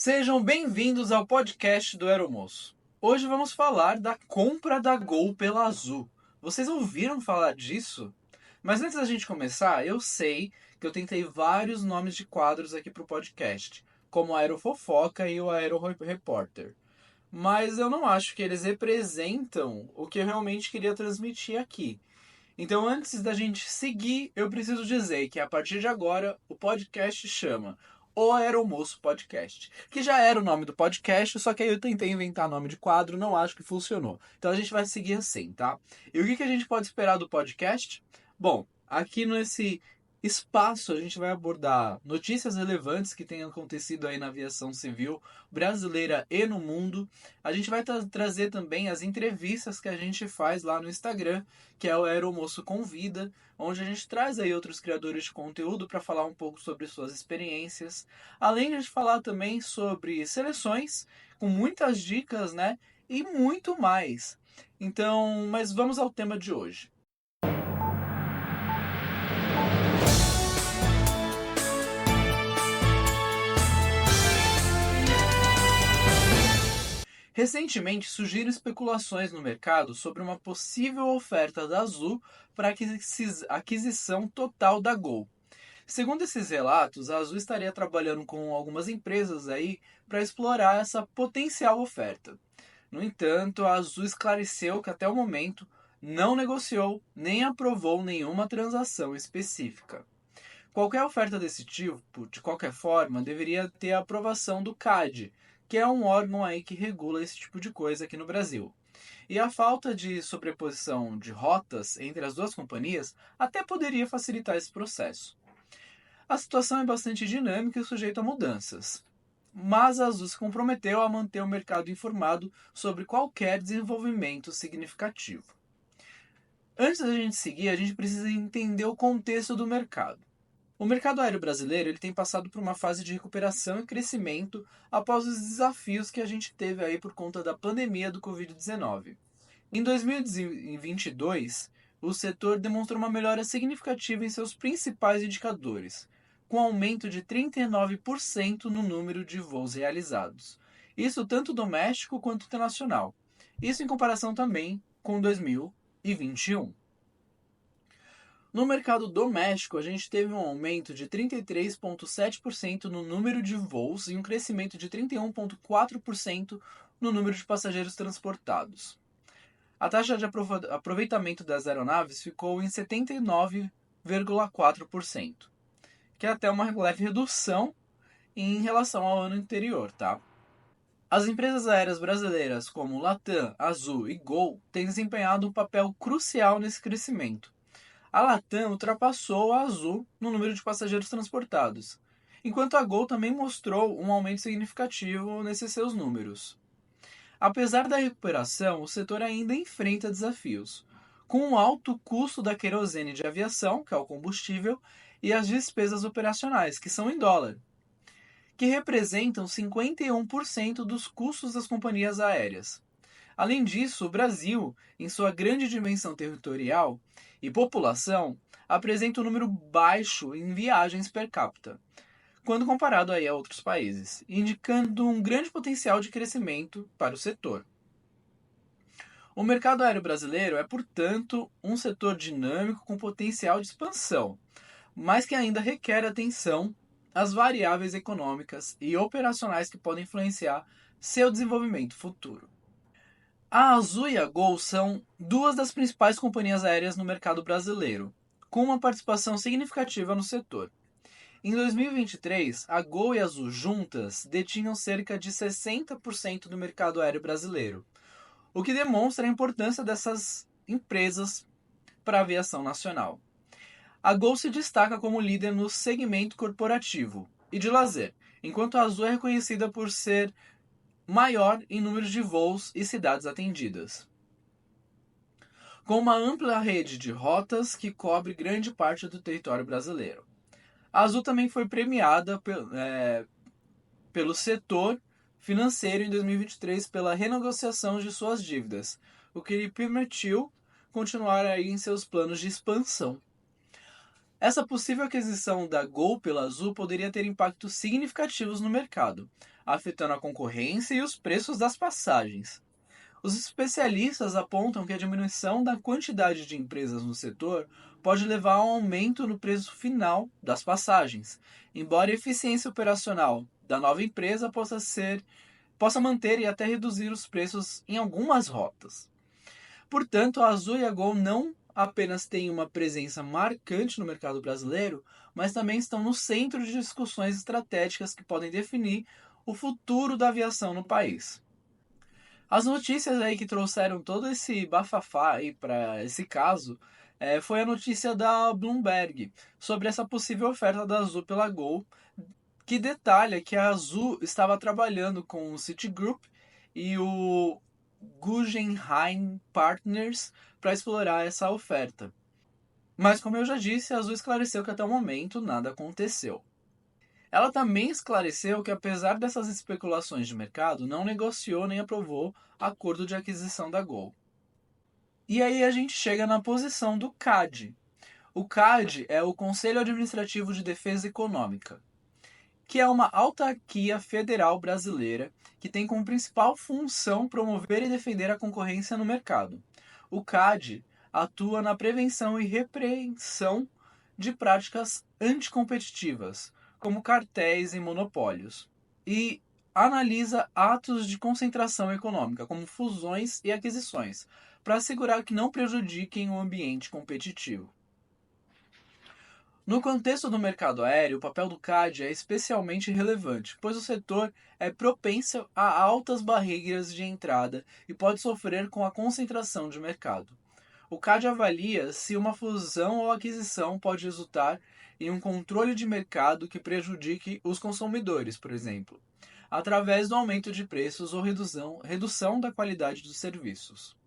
Sejam bem-vindos ao podcast do Aeromoço. Hoje vamos falar da compra da Gol pela Azul. Vocês ouviram falar disso? Mas antes da gente começar, eu sei que eu tentei vários nomes de quadros aqui para o podcast, como o Aerofofoca e o Aero Repórter. Mas eu não acho que eles representam o que eu realmente queria transmitir aqui. Então, antes da gente seguir, eu preciso dizer que a partir de agora o podcast chama O Aeromoço Podcast, que já era o nome do podcast, só que aí eu tentei inventar nome de quadro, não acho que funcionou. Então a gente vai seguir assim, tá? E o que a gente pode esperar do podcast? Bom, aqui nesse espaço a gente vai abordar notícias relevantes que tenham acontecido aí na aviação civil brasileira e no mundo. A gente vai trazer também as entrevistas que a gente faz lá no Instagram, que é o Aeromoço Convida, onde a gente traz aí outros criadores de conteúdo para falar um pouco sobre suas experiências, além de falar também sobre seleções, com muitas dicas, né? E muito mais. Então, mas vamos ao tema de hoje. Recentemente surgiram especulações no mercado sobre uma possível oferta da Azul para aquisição total da Gol. Segundo esses relatos, a Azul estaria trabalhando com algumas empresas aí para explorar essa potencial oferta. No entanto, a Azul esclareceu que até o momento não negociou nem aprovou nenhuma transação específica. Qualquer oferta desse tipo, de qualquer forma, deveria ter a aprovação do CAD, que é um órgão aí que regula esse tipo de coisa aqui no Brasil. E a falta de sobreposição de rotas entre as duas companhias até poderia facilitar esse processo. A situação é bastante dinâmica e sujeita a mudanças, mas a Azul se comprometeu a manter o mercado informado sobre qualquer desenvolvimento significativo. Antes da gente seguir, a gente precisa entender o contexto do mercado. O mercado aéreo brasileiro ele tem passado por uma fase de recuperação e crescimento após os desafios que a gente teve aí por conta da pandemia do Covid-19. Em 2022, o setor demonstrou uma melhora significativa em seus principais indicadores, com aumento de 39% no número de voos realizados. Isso tanto doméstico quanto internacional. Isso em comparação também com 2021. No mercado doméstico, a gente teve um aumento de 33,7% no número de voos e um crescimento de 31,4% no número de passageiros transportados. A taxa de aproveitamento das aeronaves ficou em 79,4%, que é até uma leve redução em relação ao ano anterior, tá? As empresas aéreas brasileiras como Latam, Azul e Gol têm desempenhado um papel crucial nesse crescimento. A Latam ultrapassou a Azul no número de passageiros transportados, enquanto a Gol também mostrou um aumento significativo nesses seus números. Apesar da recuperação, o setor ainda enfrenta desafios, com o alto custo da querosene de aviação, que é o combustível, e as despesas operacionais, que são em dólar, que representam 51% dos custos das companhias aéreas. Além disso, o Brasil, em sua grande dimensão territorial e população, apresenta um número baixo em viagens per capita, quando comparado aí a outros países, indicando um grande potencial de crescimento para o setor. O mercado aéreo brasileiro é, portanto, um setor dinâmico com potencial de expansão, mas que ainda requer atenção às variáveis econômicas e operacionais que podem influenciar seu desenvolvimento futuro. A Azul e a Gol são duas das principais companhias aéreas no mercado brasileiro, com uma participação significativa no setor. Em 2023, a Gol e a Azul juntas detinham cerca de 60% do mercado aéreo brasileiro, o que demonstra a importância dessas empresas para a aviação nacional. A Gol se destaca como líder no segmento corporativo e de lazer, enquanto a Azul é reconhecida por ser maior em número de voos e cidades atendidas, com uma ampla rede de rotas que cobre grande parte do território brasileiro. A Azul também foi premiada pelo setor financeiro em 2023 pela renegociação de suas dívidas, o que lhe permitiu continuar aí em seus planos de expansão. Essa possível aquisição da Gol pela Azul poderia ter impactos significativos no mercado, afetando a concorrência e os preços das passagens. Os especialistas apontam que a diminuição da quantidade de empresas no setor pode levar a um aumento no preço final das passagens, embora a eficiência operacional da nova empresa possa manter e até reduzir os preços em algumas rotas. Portanto, a Azul e a Gol não apenas têm uma presença marcante no mercado brasileiro, mas também estão no centro de discussões estratégicas que podem definir o futuro da aviação no país. As notícias aí que trouxeram todo esse bafafá aí para esse caso foi a notícia da Bloomberg sobre essa possível oferta da Azul pela Gol, que detalha que a Azul estava trabalhando com o Citigroup e o Guggenheim Partners para explorar essa oferta. Mas, como eu já disse, a Azul esclareceu que até o momento nada aconteceu. Ela também esclareceu que, apesar dessas especulações de mercado, não negociou nem aprovou acordo de aquisição da Gol. E aí a gente chega na posição do CAD. O CAD é o Conselho Administrativo de Defesa Econômica, que é uma autarquia federal brasileira que tem como principal função promover e defender a concorrência no mercado. O CAD atua na prevenção e repreensão de práticas anticompetitivas, como cartéis e monopólios, e analisa atos de concentração econômica, como fusões e aquisições, para assegurar que não prejudiquem o ambiente competitivo. No contexto do mercado aéreo, o papel do CAD é especialmente relevante, pois o setor é propenso a altas barreiras de entrada e pode sofrer com a concentração de mercado. O CAD avalia se uma fusão ou aquisição pode resultar em um controle de mercado que prejudique os consumidores, por exemplo, através do aumento de preços ou redução da qualidade dos serviços.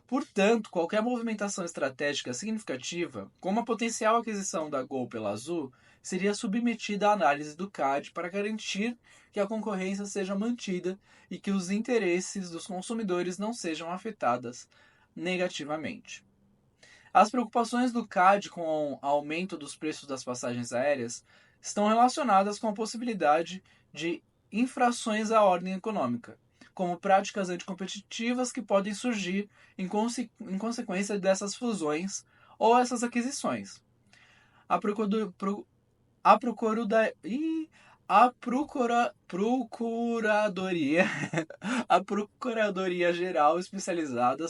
Portanto, qualquer movimentação estratégica significativa, como a potencial aquisição da Gol pela Azul, seria submetida à análise do CAD para garantir que a concorrência seja mantida e que os interesses dos consumidores não sejam afetados negativamente. As preocupações do CAD com o aumento dos preços das passagens aéreas estão relacionadas com a possibilidade de infrações à ordem econômica, como práticas anticompetitivas que podem surgir em consequência dessas fusões ou essas aquisições. A, procura, pro, a, procura da, ih, a procura, Procuradoria a Procuradoria Geral Especializada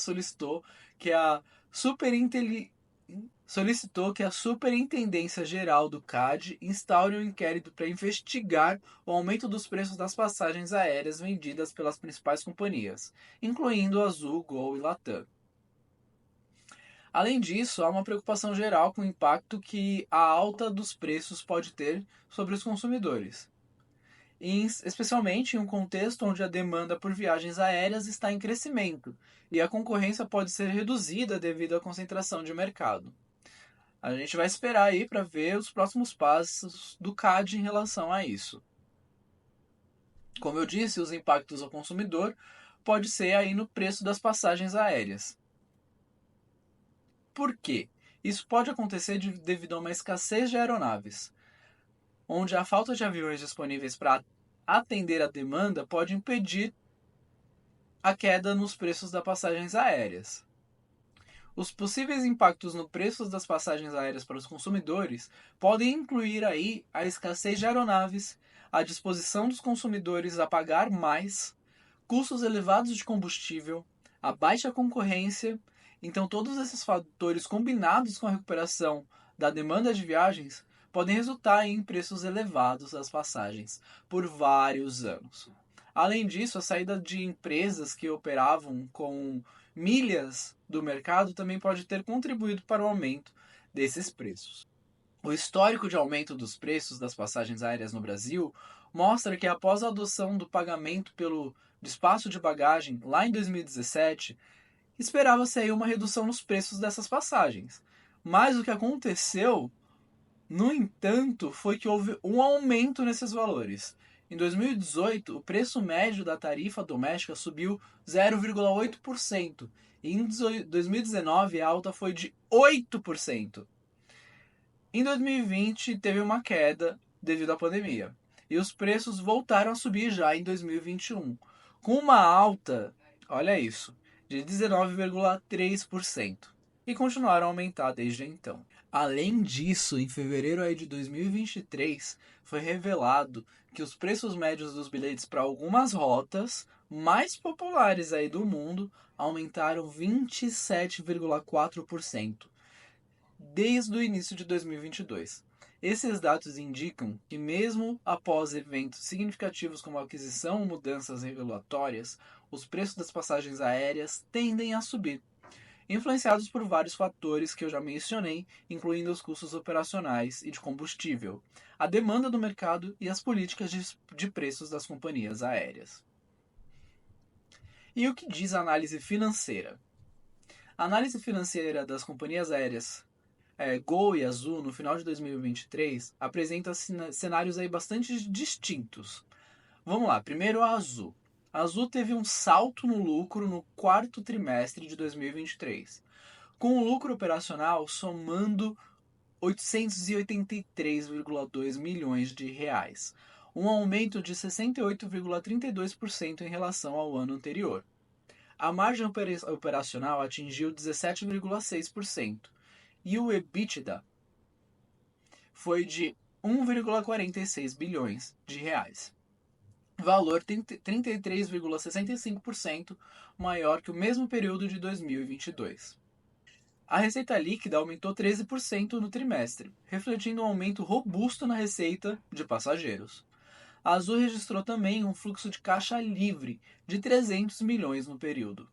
Superinteli... solicitou que a Superintendência Geral do CAD instaure um inquérito para investigar o aumento dos preços das passagens aéreas vendidas pelas principais companhias, incluindo Azul, Gol e Latam. Além disso, há uma preocupação geral com o impacto que a alta dos preços pode ter sobre os consumidores, especialmente em um contexto onde a demanda por viagens aéreas está em crescimento e a concorrência pode ser reduzida devido à concentração de mercado. A gente vai esperar aí para ver os próximos passos do CAD em relação a isso. Como eu disse, os impactos ao consumidor pode ser aí no preço das passagens aéreas. Por quê? Isso pode acontecer devido a uma escassez de aeronaves, onde a falta de aviões disponíveis para atender a demanda pode impedir a queda nos preços das passagens aéreas. Os possíveis impactos no preço das passagens aéreas para os consumidores podem incluir aí a escassez de aeronaves, a disposição dos consumidores a pagar mais, custos elevados de combustível, a baixa concorrência. Então, todos esses fatores combinados com a recuperação da demanda de viagens podem resultar em preços elevados das passagens por vários anos. Além disso, a saída de empresas que operavam com milhas do mercado também pode ter contribuído para o aumento desses preços. O histórico de aumento dos preços das passagens aéreas no Brasil mostra que após a adoção do pagamento pelo despacho de bagagem lá em 2017, esperava-se aí uma redução nos preços dessas passagens. Mas o que aconteceu, no entanto, foi que houve um aumento nesses valores. Em 2018, o preço médio da tarifa doméstica subiu 0,8% e em 2019 a alta foi de 8%. Em 2020 teve uma queda devido à pandemia e os preços voltaram a subir já em 2021, com uma alta, olha isso, de 19,3% e continuaram a aumentar desde então. Além disso, em fevereiro aí de 2023, foi revelado que os preços médios dos bilhetes para algumas rotas mais populares aí do mundo aumentaram 27,4% desde o início de 2022. Esses dados indicam que, mesmo após eventos significativos como a aquisição ou mudanças regulatórias, os preços das passagens aéreas tendem a subir, influenciados por vários fatores que eu já mencionei, incluindo os custos operacionais e de combustível, a demanda do mercado e as políticas de preços das companhias aéreas. E o que diz a análise financeira? A análise financeira das companhias aéreas Gol e Azul, no final de 2023, apresenta cenários aí bastante distintos. Vamos lá, primeiro a Azul. A Azul teve um salto no lucro no quarto trimestre de 2023, com o lucro operacional somando 883,2 milhões de reais, um aumento de 68,32% em relação ao ano anterior. A margem operacional atingiu 17,6% e o EBITDA foi de 1,46 bilhões de reais, valor 33,65% maior que o mesmo período de 2022. A receita líquida aumentou 13% no trimestre, refletindo um aumento robusto na receita de passageiros. A Azul registrou também um fluxo de caixa livre de 300 milhões no período.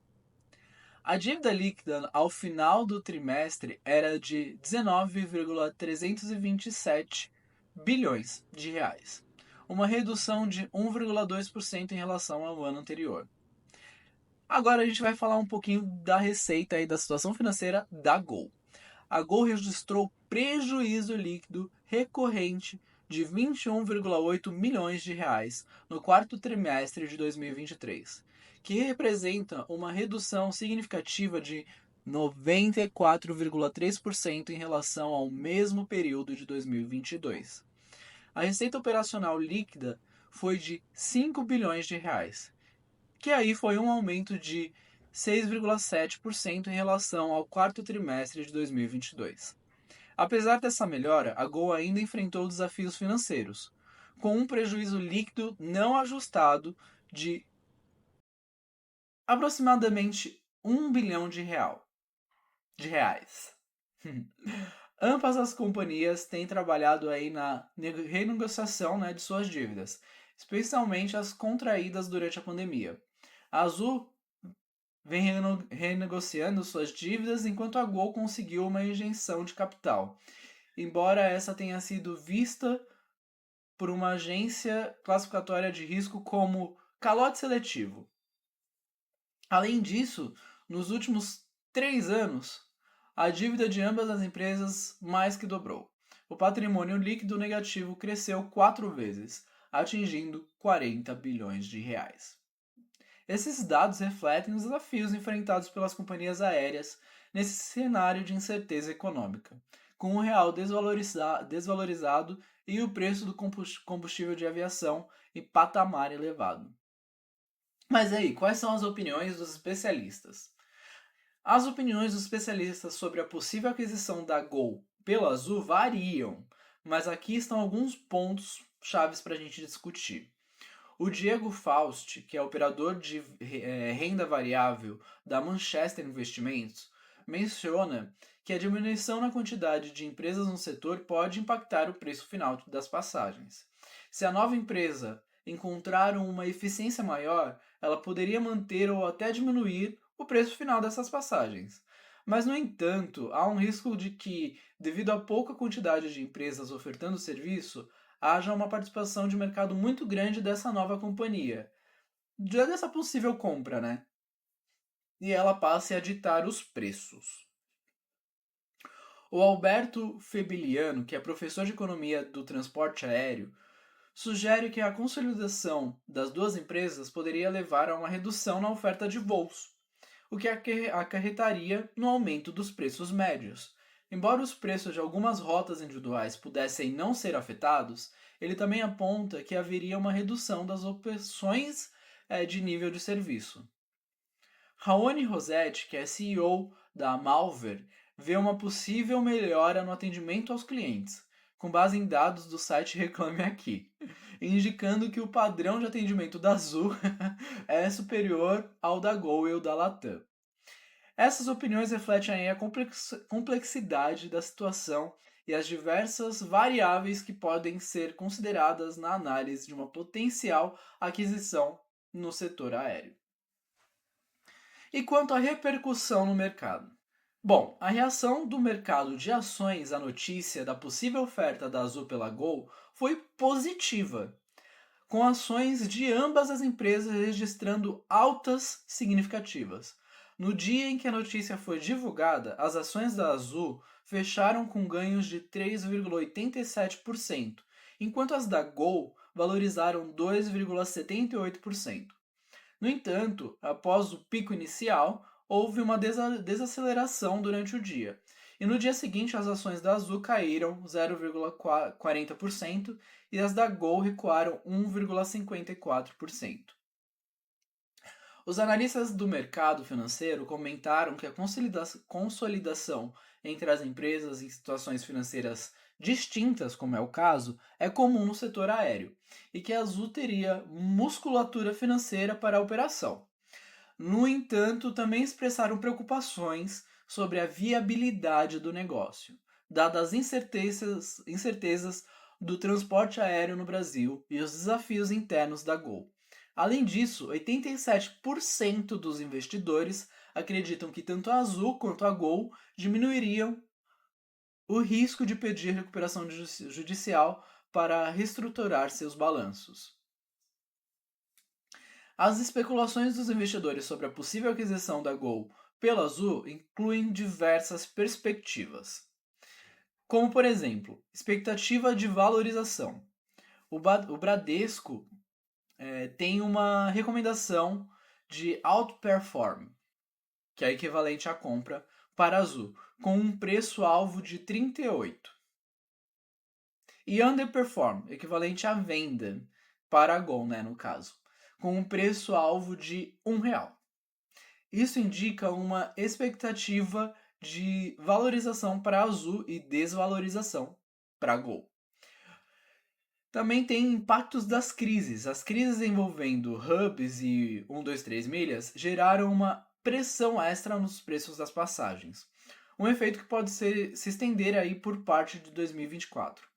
A dívida líquida ao final do trimestre era de 19,327 bilhões de reais, uma redução de 1,2% em relação ao ano anterior. Agora a gente vai falar um pouquinho da receita e da situação financeira da Gol. A Gol registrou prejuízo líquido recorrente de 21,8 milhões de reais no quarto trimestre de 2023, que representa uma redução significativa de 94,3% em relação ao mesmo período de 2022. A receita operacional líquida foi de 5 bilhões de reais, que aí foi um aumento de 6,7% em relação ao quarto trimestre de 2022. Apesar dessa melhora, a Gol ainda enfrentou desafios financeiros, com um prejuízo líquido não ajustado de aproximadamente 1 bilhão de reais. Ambas as companhias têm trabalhado aí na renegociação, de suas dívidas, especialmente as contraídas durante a pandemia. A Azul vem renegociando suas dívidas enquanto a Gol conseguiu uma injeção de capital, embora essa tenha sido vista por uma agência classificatória de risco como calote seletivo. Além disso, nos últimos 3 anos, a dívida de ambas as empresas mais que dobrou. O patrimônio líquido negativo cresceu 4 vezes, atingindo 40 bilhões de reais. Esses dados refletem os desafios enfrentados pelas companhias aéreas nesse cenário de incerteza econômica, com o real desvalorizado e o preço do combustível de aviação em patamar elevado. Mas aí, quais são as opiniões dos especialistas? As opiniões dos especialistas sobre a possível aquisição da Gol pela Azul variam, mas aqui estão alguns pontos chaves para a gente discutir. O Diego Faust, que é operador de renda variável da Manchester Investimentos, menciona que a diminuição na quantidade de empresas no setor pode impactar o preço final das passagens. Se a nova empresa encontrar uma eficiência maior, ela poderia manter ou até diminuir o preço final dessas passagens. Mas, no entanto, há um risco de que, devido à pouca quantidade de empresas ofertando o serviço, haja uma participação de mercado muito grande dessa nova companhia, já dessa possível compra, e ela passe a ditar os preços. O Alberto Febiliano, que é professor de economia do transporte aéreo, sugere que a consolidação das duas empresas poderia levar a uma redução na oferta de voos, o que acarretaria no aumento dos preços médios, Embora os preços de algumas rotas individuais pudessem não ser afetados, ele também aponta que haveria uma redução das opções de nível de serviço. Raoni Rossetti, que é CEO da Malver, vê uma possível melhora no atendimento aos clientes, com base em dados do site Reclame Aqui, indicando que o padrão de atendimento da Azul é superior ao da Gol e o da Latam. Essas opiniões refletem aí a complexidade da situação e as diversas variáveis que podem ser consideradas na análise de uma potencial aquisição no setor aéreo. E quanto à repercussão no mercado? Bom, a reação do mercado de ações à notícia da possível oferta da Azul pela Gol foi positiva, com ações de ambas as empresas registrando altas significativas. No dia em que a notícia foi divulgada, as ações da Azul fecharam com ganhos de 3,87%, enquanto as da Gol valorizaram 2,78%. No entanto, após o pico inicial, houve uma desaceleração durante o dia. E no dia seguinte, as ações da Azul caíram 0,40% e as da Gol recuaram 1,54%. Os analistas do mercado financeiro comentaram que a consolidação entre as empresas em situações financeiras distintas, como é o caso, é comum no setor aéreo, e que a Azul teria musculatura financeira para a operação. No entanto, também expressaram preocupações sobre a viabilidade do negócio, dadas as incertezas do transporte aéreo no Brasil e os desafios internos da Gol. Além disso, 87% dos investidores acreditam que tanto a Azul quanto a Gol diminuiriam o risco de pedir recuperação judicial para reestruturar seus balanços. As especulações dos investidores sobre a possível aquisição da Gol pela Azul incluem diversas perspectivas, como por exemplo, expectativa de valorização. O Bradesco tem uma recomendação de outperform, que é equivalente à compra para a Azul, com um preço-alvo de 38. E underperform, equivalente à venda para a Gol, no caso, com um preço-alvo de R$1. Isso indica uma expectativa de valorização para a Azul e desvalorização para a Gol. Também tem impactos das crises. As crises envolvendo hubs e 1, 2, 3 milhas geraram uma pressão extra nos preços das passagens. Um efeito que pode se estender aí por parte de 2024.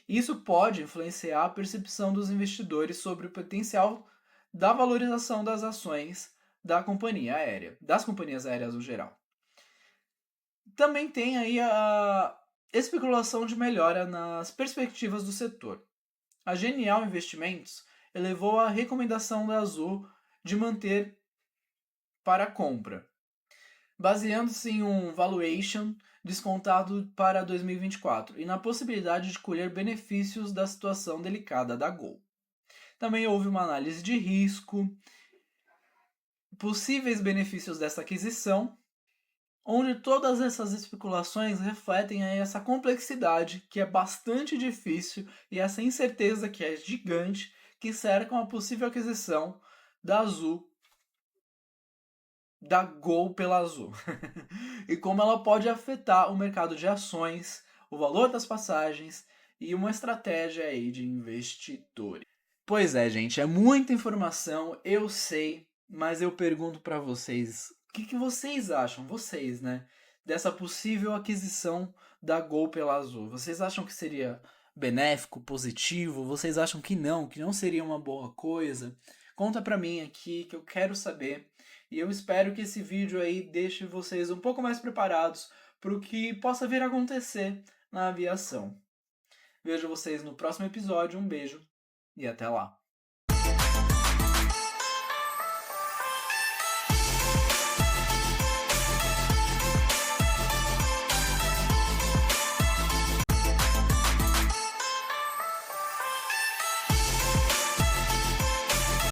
Isso pode influenciar a percepção dos investidores sobre o potencial da valorização das ações da companhia aérea, das companhias aéreas no geral. Também tem aí a especulação de melhora nas perspectivas do setor. A Genial Investimentos elevou a recomendação da Azul de manter para a compra, baseando-se em um valuation descontado para 2024 e na possibilidade de colher benefícios da situação delicada da Gol. Também houve uma análise de risco, possíveis benefícios dessa aquisição, onde todas essas especulações refletem aí essa complexidade que é bastante difícil e essa incerteza que é gigante que cercam a possível aquisição da Azul, da Gol pela Azul, e como ela pode afetar o mercado de ações, o valor das passagens e uma estratégia aí de investidores. Pois é, gente, é muita informação, eu sei, mas eu pergunto para vocês, o que vocês acham, vocês, dessa possível aquisição da Gol pela Azul? Vocês acham que seria benéfico, positivo? Vocês acham que não seria uma boa coisa? Conta pra mim aqui que eu quero saber. E eu espero que esse vídeo aí deixe vocês um pouco mais preparados para o que possa vir a acontecer na aviação. Vejo vocês no próximo episódio, um beijo e até lá!